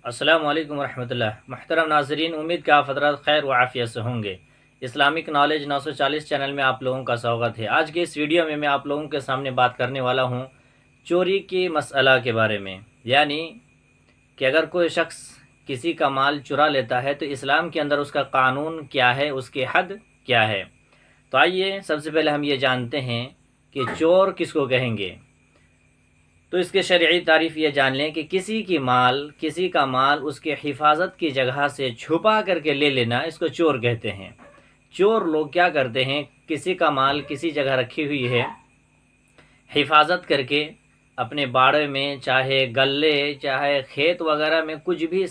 السلام علیکم ورحمۃ اللہ۔ محترم ناظرین، امید کہ آپ حضرات خیر و عافیت سے ہوں گے۔ اسلامک نالج 940 چینل میں آپ لوگوں کا سواگت ہے۔ آج کے اس ویڈیو میں آپ لوگوں کے سامنے بات کرنے والا ہوں چوری کی مسئلہ کے بارے میں، یعنی کہ اگر کوئی شخص کسی کا مال چرا لیتا ہے تو اسلام کے اندر اس کا قانون کیا ہے، اس کی حد کیا ہے۔ تو آئیے سب سے پہلے ہم یہ جانتے ہیں کہ چور کس کو کہیں گے۔ تو اس کے شرعی تعریف یہ جان لیں کہ کسی کا مال اس کے حفاظت کی جگہ سے چھپا کر کے لے لینا، اس کو چور کہتے ہیں۔ چور لوگ کیا کرتے ہیں، کسی کا مال کسی جگہ رکھی ہوئی ہے، حفاظت کر کے اپنے باڑے میں، چاہے گلے چاہے کھیت وغیرہ میں کچھ بھی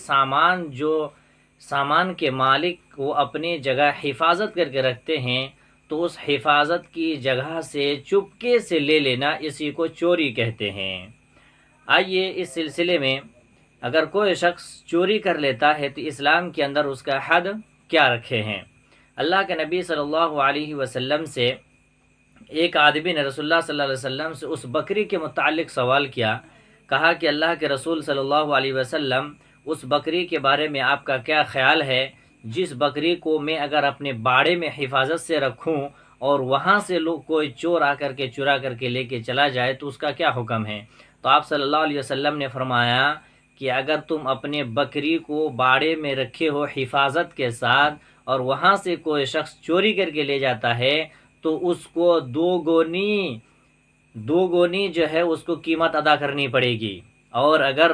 سامان کے مالک وہ اپنی جگہ حفاظت کر کے رکھتے ہیں، تو اس حفاظت کی جگہ سے چپکے سے لے لینا، اسی کو چوری کہتے ہیں۔ آئیے اس سلسلے میں اگر کوئی شخص چوری کر لیتا ہے تو اسلام کے اندر اس کا حد کیا رکھے ہیں۔ اللہ کے نبی صلی اللہ علیہ وسلم سے ایک آدمی نے رسول اللہ صلی اللہ علیہ وسلم سے اس بکری کے متعلق سوال کیا، کہا کہ اللہ کے رسول صلی اللہ علیہ وسلم، اس بکری کے بارے میں آپ کا کیا خیال ہے جس بکری کو میں اگر اپنے باڑے میں حفاظت سے رکھوں اور وہاں سے کوئی چور آ کر کے چرا کر کے لے کے چلا جائے تو اس کا کیا حکم ہے؟ تو آپ صلی اللہ علیہ وسلم نے فرمایا کہ اگر تم اپنے بکری کو باڑے میں رکھے ہو حفاظت کے ساتھ اور وہاں سے کوئی شخص چوری کر کے لے جاتا ہے تو اس کو دو گونی جو ہے اس کو قیمت ادا کرنی پڑے گی، اور اگر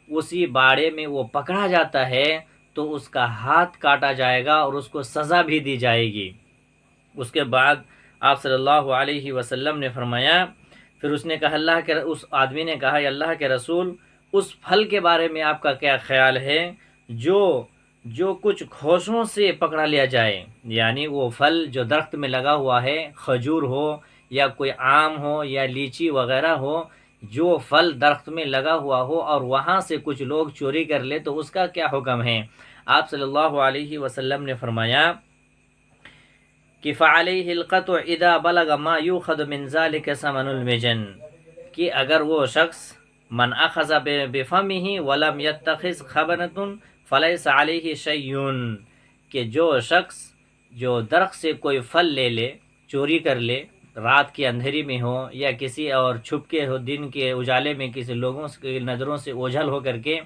اسی باڑے میں وہ پکڑا جاتا ہے تو اس کا ہاتھ کاٹا جائے گا اور اس کو سزا بھی دی جائے گی۔ اس کے بعد آپ صلی اللہ علیہ وسلم نے فرمایا، پھر اس آدمی نے کہا، اللہ کے رسول، اس پھل کے بارے میں آپ کا کیا خیال ہے جو کچھ کھوسوں سے پکڑا لیا جائے، یعنی وہ پھل جو درخت میں لگا ہوا ہے، کھجور ہو یا کوئی آم ہو یا لیچی وغیرہ ہو، جو پھل درخت میں لگا ہوا ہو اور وہاں سے کچھ لوگ چوری کر لے تو اس کا کیا حکم ہے؟ آپ صلی اللہ علیہ وسلم نے فرمایا کہ فعلیہ القطع اذا بلغ ما یؤخذ من ذلك ثمن المجن، کہ اگر وہ شخص من اخذ بفمه ولم يتخذ خبنة فلیس علیہ شیء، کہ جو شخص جو درخت سے کوئی پھل لے لے، چوری کر لے، رات کی اندھیری میں ہو یا کسی اور چھپ کے ہو، دن کے اجالے میں کسی لوگوں کی نظروں سے اوجھل ہو کر کے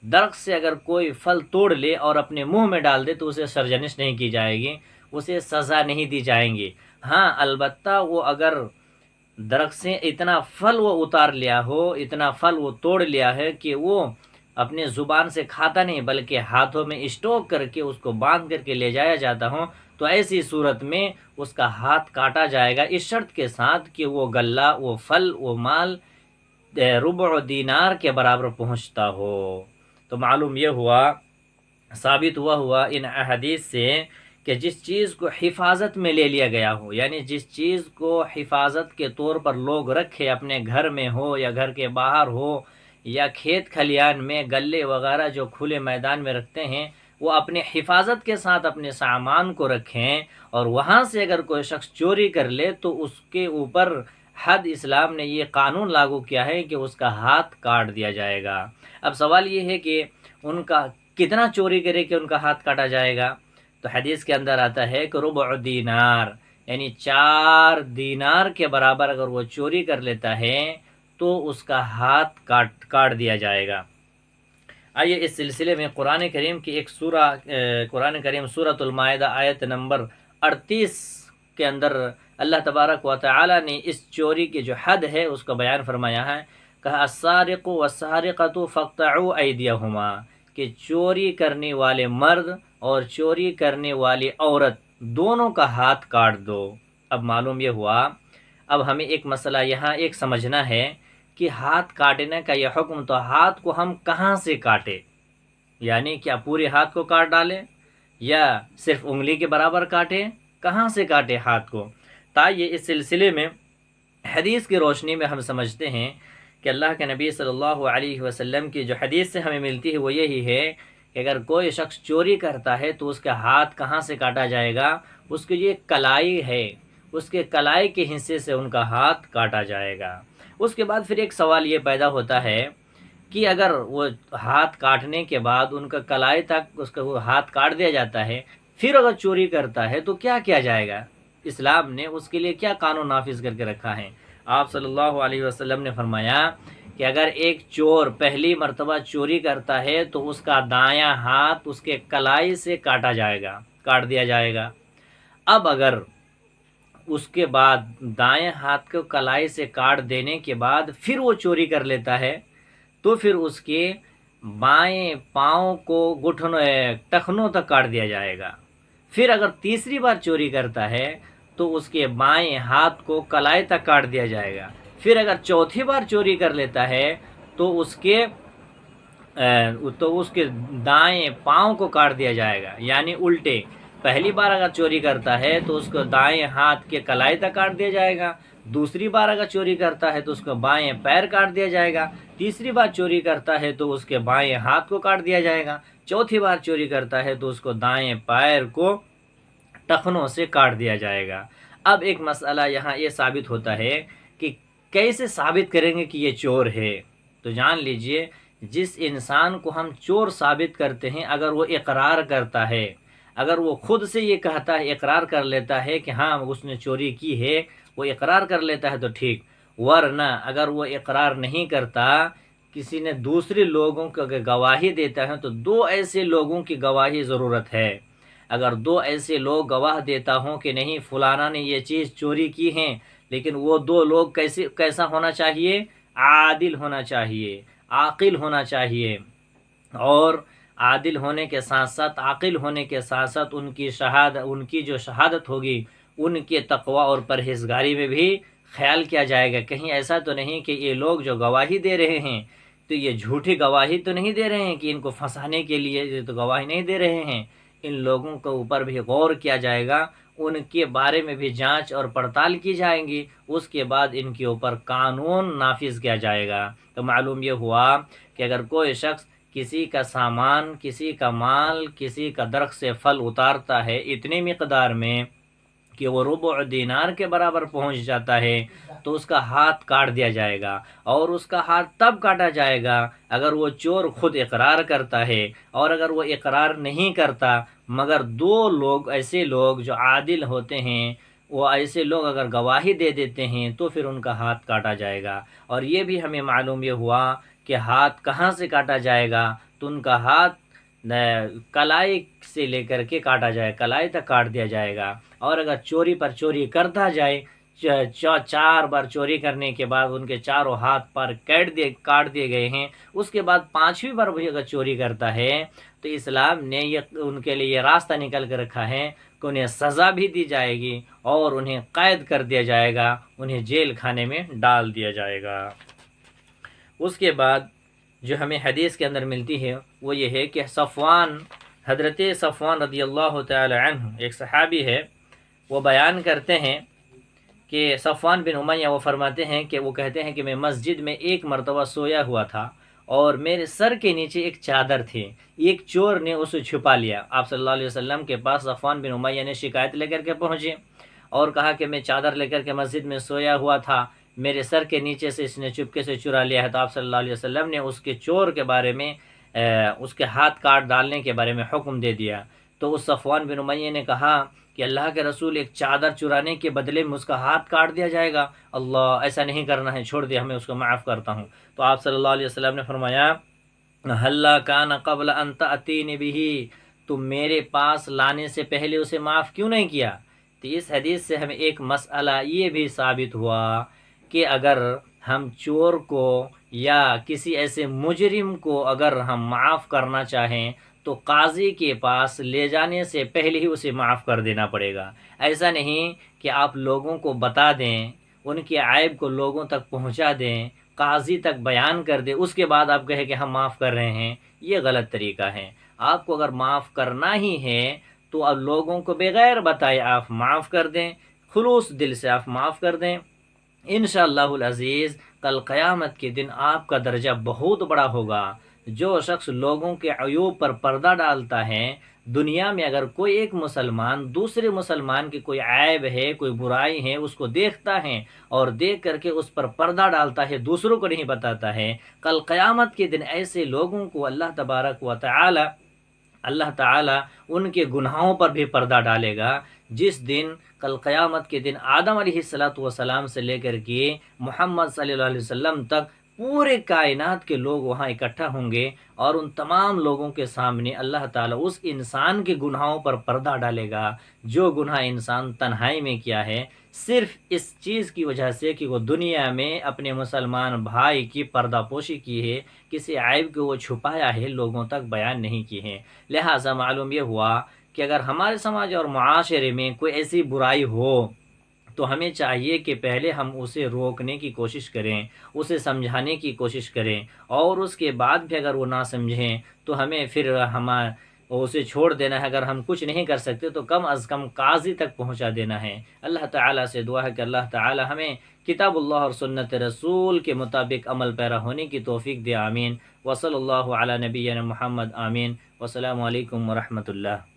درخت سے اگر کوئی پھل توڑ لے اور اپنے منہ میں ڈال دے تو اسے سرزنش نہیں کی جائے گی، اسے سزا نہیں دی جائیں گی۔ ہاں البتہ وہ اگر درخت سے اتنا پھل وہ اتار لیا ہو، اتنا پھل وہ توڑ لیا ہے کہ وہ اپنے زبان سے کھاتا نہیں بلکہ ہاتھوں میں اسٹوک کر کے اس کو باندھ کر کے لے جایا جاتا ہو، تو ایسی صورت میں اس کا ہاتھ کاٹا جائے گا، اس شرط کے ساتھ کہ وہ غلہ، وہ پھل، وہ مال ربع دینار کے برابر پہنچتا ہو۔ تو معلوم یہ ہوا، ثابت ہوا ان احادیث سے کہ جس چیز کو حفاظت میں لے لیا گیا ہو، یعنی جس چیز کو حفاظت کے طور پر لوگ رکھے، اپنے گھر میں ہو یا گھر کے باہر ہو یا کھیت کھلیان میں، گلے وغیرہ جو کھلے میدان میں رکھتے ہیں، وہ اپنے حفاظت کے ساتھ اپنے سامان کو رکھیں، اور وہاں سے اگر کوئی شخص چوری کر لے تو اس کے اوپر حد اسلام نے یہ قانون لاگو کیا ہے کہ اس کا ہاتھ کاٹ دیا جائے گا۔ اب سوال یہ ہے کہ ان کا کتنا چوری کرے کہ ان کا ہاتھ کاٹا جائے گا؟ تو حدیث کے اندر آتا ہے کہ ربع دینار، یعنی 4 دینار کے برابر اگر وہ چوری کر لیتا ہے تو اس کا ہاتھ کاٹ دیا جائے گا۔ آئیے اس سلسلے میں قرآن کریم کی ایک سورۃ المائدہ آیت نمبر 38 کے اندر اللہ تبارک و تعالی نے اس چوری کی جو حد ہے اس کا بیان فرمایا ہے، کہا السارق والسارقۃ فاقطعوا ایدیہما، کہ چوری کرنے والے مرد اور چوری کرنے والی عورت دونوں کا ہاتھ کاٹ دو۔ اب معلوم یہ ہوا، اب ہمیں ایک مسئلہ یہاں ایک سمجھنا ہے کہ ہاتھ کاٹنے کا یہ حکم، تو ہاتھ کو ہم کہاں سے کاٹے؟ یعنی کیا پورے ہاتھ کو کاٹ ڈالیں یا صرف انگلی کے برابر کاٹے؟ کہاں سے کاٹے ہاتھ کو؟ تاکہ اس سلسلے میں حدیث کی روشنی میں ہم سمجھتے ہیں کہ اللہ کے نبی صلی اللہ علیہ وسلم کی جو حدیث سے ہمیں ملتی ہے وہ یہی ہے کہ اگر کوئی شخص چوری کرتا ہے تو اس کا ہاتھ کہاں سے کاٹا جائے گا؟ اس کی یہ کلائی ہے، اس کے کلائی کے حصے سے ان کا ہاتھ کاٹا جائے گا۔ اس کے بعد پھر ایک سوال یہ پیدا ہوتا ہے کہ اگر وہ ہاتھ کاٹنے کے بعد ان کا کلائی تک اس کا وہ ہاتھ کاٹ دیا جاتا ہے، پھر اگر چوری کرتا ہے تو کیا کیا جائے گا؟ اسلام نے اس کے لیے کیا قانون نافذ کر کے رکھا ہے؟ آپ صلی اللہ علیہ وسلم نے فرمایا کہ اگر ایک چور پہلی مرتبہ چوری کرتا ہے تو اس کا دایاں ہاتھ اس کے کلائی سے کاٹا جائے گا، کاٹ دیا جائے گا۔ اب اگر اس کے بعد دائیں ہاتھ کو کلائی سے کاٹ دینے کے بعد پھر وہ چوری کر لیتا ہے تو پھر اس کے بائیں پاؤں کو گھٹنوں ٹخنوں تک کاٹ دیا جائے گا۔ پھر اگر تیسری بار چوری کرتا ہے تو اس کے بائیں ہاتھ کو کلائی تک کاٹ دیا جائے گا۔ پھر اگر چوتھی بار چوری کر لیتا ہے تو اس کے دائیں پاؤں کو کاٹ دیا جائے گا، یعنی الٹے۔ پہلی بار اگر چوری کرتا ہے تو اس کو دائیں ہاتھ کے کلائی تک کاٹ دیا جائے گا، دوسری بار اگر چوری کرتا ہے تو اس کو بائیں پیر کاٹ دیا جائے گا، تیسری بار چوری کرتا ہے تو اس کے بائیں ہاتھ کو کاٹ دیا جائے گا، چوتھی بار چوری کرتا ہے تو اس کو دائیں پیر کو ٹخنوں سے کاٹ دیا جائے گا۔ اب ایک مسئلہ یہاں یہ ثابت ہوتا ہے کہ کیسے ثابت کریں گے کہ یہ چور ہے؟ تو جان لیجئے، جس انسان کو ہم چور ثابت کرتے ہیں اگر وہ اقرار کرتا ہے، اگر وہ خود سے یہ کہتا ہے، اقرار کر لیتا ہے کہ ہاں اس نے چوری کی ہے، وہ اقرار کر لیتا ہے تو ٹھیک، ورنہ اگر وہ اقرار نہیں کرتا، کسی نے دوسرے لوگوں کو اگر گواہی دیتا ہے تو دو ایسے لوگوں کی گواہی ضرورت ہے۔ اگر دو ایسے لوگ گواہ دیتا ہوں کہ نہیں فلانا نے یہ چیز چوری کی ہے، لیکن وہ دو لوگ کیسا ہونا چاہیے؟ عادل ہونا چاہیے، عاقل ہونا چاہیے، اور عادل ہونے کے ساتھ ساتھ عاقل ہونے کے ساتھ ساتھ ان کی جو شہادت ہوگی ان کے تقوی اور پرہیزگاری میں بھی خیال کیا جائے گا۔ کہیں ایسا تو نہیں کہ یہ لوگ جو گواہی دے رہے ہیں تو یہ جھوٹی گواہی تو نہیں دے رہے ہیں کہ ان کو پھنسانے کے لیے یہ تو گواہی نہیں دے رہے ہیں۔ ان لوگوں کے اوپر بھی غور کیا جائے گا، ان کے بارے میں بھی جانچ اور پڑتال کی جائیں گی، اس کے بعد ان کے اوپر قانون نافذ کیا جائے گا۔ تو معلوم یہ ہوا کہ اگر کوئی شخص کسی کا سامان، کسی کا مال، کسی کا درخت سے پھل اتارتا ہے اتنی مقدار میں کہ وہ ربع دینار کے برابر پہنچ جاتا ہے تو اس کا ہاتھ کاٹ دیا جائے گا، اور اس کا ہاتھ تب کاٹا جائے گا اگر وہ چور خود اقرار کرتا ہے، اور اگر وہ اقرار نہیں کرتا مگر دو لوگ ایسے لوگ جو عادل ہوتے ہیں وہ ایسے لوگ اگر گواہی دے دیتے ہیں تو پھر ان کا ہاتھ کاٹا جائے گا۔ اور یہ بھی ہمیں معلوم یہ ہوا کہ ہاتھ کہاں سے کاٹا جائے گا، تو ان کا ہاتھ کلائی سے لے کر کے کاٹا جائے، کلائی تک کاٹ دیا جائے گا۔ اور اگر چوری پر چوری کرتا جائے، چار بار چوری کرنے کے بعد ان کے چاروں ہاتھ پر کاٹ دیے گئے ہیں، اس کے بعد پانچویں بار بھی اگر چوری کرتا ہے تو اسلام نے ان کے لیے یہ راستہ نکل کر رکھا ہے کہ انہیں سزا بھی دی جائے گی اور انہیں قید کر دیا جائے گا، انہیں جیل خانے میں ڈال دیا جائے گا۔ اس کے بعد جو ہمیں حدیث کے اندر ملتی ہے وہ یہ ہے کہ حضرت صفوان رضی اللہ تعالی عنہ ایک صحابی ہے، وہ بیان کرتے ہیں کہ صفوان بن امیہ وہ فرماتے ہیں کہ وہ کہتے ہیں کہ میں مسجد میں ایک مرتبہ سویا ہوا تھا اور میرے سر کے نیچے ایک چادر تھی، ایک چور نے اسے چھپا لیا۔ آپ صلی اللہ علیہ وسلم کے پاس صفوان بن امیہ نے شکایت لے کر کے پہنچے اور کہا کہ میں چادر لے کر کے مسجد میں سویا ہوا تھا، میرے سر کے نیچے سے اس نے چپکے سے چرا لیا ہے۔ تو آپ صلی اللہ علیہ وسلم نے اس کے چور کے بارے میں اس کے ہاتھ کاٹ ڈالنے کے بارے میں حکم دے دیا۔ تو اس صفوان بن امیہ نے کہا کہ اللہ کے رسول، ایک چادر چرانے کے بدلے میں اس کا ہاتھ کاٹ دیا جائے گا؟ اللہ، ایسا نہیں کرنا ہے، چھوڑ دیا، میں اس کو معاف کرتا ہوں۔ تو آپ صلی اللہ علیہ وسلم نے فرمایا ہلا کان قبل ان تأتینی بہ، تم میرے پاس لانے سے پہلے اسے معاف کیوں نہیں کیا؟ تو اس حدیث سے ہمیں ایک مسئلہ یہ بھی ثابت ہوا کہ اگر ہم چور کو یا کسی ایسے مجرم کو اگر ہم معاف کرنا چاہیں تو قاضی کے پاس لے جانے سے پہلے ہی اسے معاف کر دینا پڑے گا۔ ایسا نہیں کہ آپ لوگوں کو بتا دیں، ان کے عیب کو لوگوں تک پہنچا دیں، قاضی تک بیان کر دیں، اس کے بعد آپ کہیں کہ ہم معاف کر رہے ہیں، یہ غلط طریقہ ہے۔ آپ کو اگر معاف کرنا ہی ہے تو اب لوگوں کو بغیر بتائے آپ معاف کر دیں، خلوص دل سے آپ معاف کر دیں۔ انشاءاللہ العزیز کل قیامت کے دن آپ کا درجہ بہت بڑا ہوگا، جو شخص لوگوں کے عیوب پر پردہ ڈالتا ہے، دنیا میں اگر کوئی ایک مسلمان دوسرے مسلمان کی کوئی عیب ہے، کوئی برائی ہے، اس کو دیکھتا ہے اور دیکھ کر کے اس پر پردہ ڈالتا ہے، دوسروں کو نہیں بتاتا ہے، کل قیامت کے دن ایسے لوگوں کو اللہ تعالی ان کے گناہوں پر بھی پردہ ڈالے گا، جس دن کل قیامت کے دن آدم علیہ السلام سے لے کر کے محمد صلی اللہ علیہ وسلم تک پورے کائنات کے لوگ وہاں اکٹھا ہوں گے، اور ان تمام لوگوں کے سامنے اللہ تعالیٰ اس انسان کے گناہوں پر پردہ ڈالے گا جو گناہ انسان تنہائی میں کیا ہے، صرف اس چیز کی وجہ سے کہ وہ دنیا میں اپنے مسلمان بھائی کی پردہ پوشی کی ہے، کسی عیب کو وہ چھپایا ہے، لوگوں تک بیان نہیں کی ہے۔ لہٰذا معلوم یہ ہوا کہ اگر ہمارے سماج اور معاشرے میں کوئی ایسی برائی ہو تو ہمیں چاہیے کہ پہلے ہم اسے روکنے کی کوشش کریں، اسے سمجھانے کی کوشش کریں، اور اس کے بعد بھی اگر وہ نہ سمجھیں تو ہمیں پھر اسے چھوڑ دینا ہے۔ اگر ہم کچھ نہیں کر سکتے تو کم از کم قاضی تک پہنچا دینا ہے۔ اللہ تعالیٰ سے دعا ہے کہ اللہ تعالیٰ ہمیں کتاب اللہ اور سنت رسول کے مطابق عمل پیرا ہونے کی توفیق دے، آمین۔ وصلی اللہ علی نبینا محمد، آمین۔ والسلام علیکم ورحمۃ اللہ۔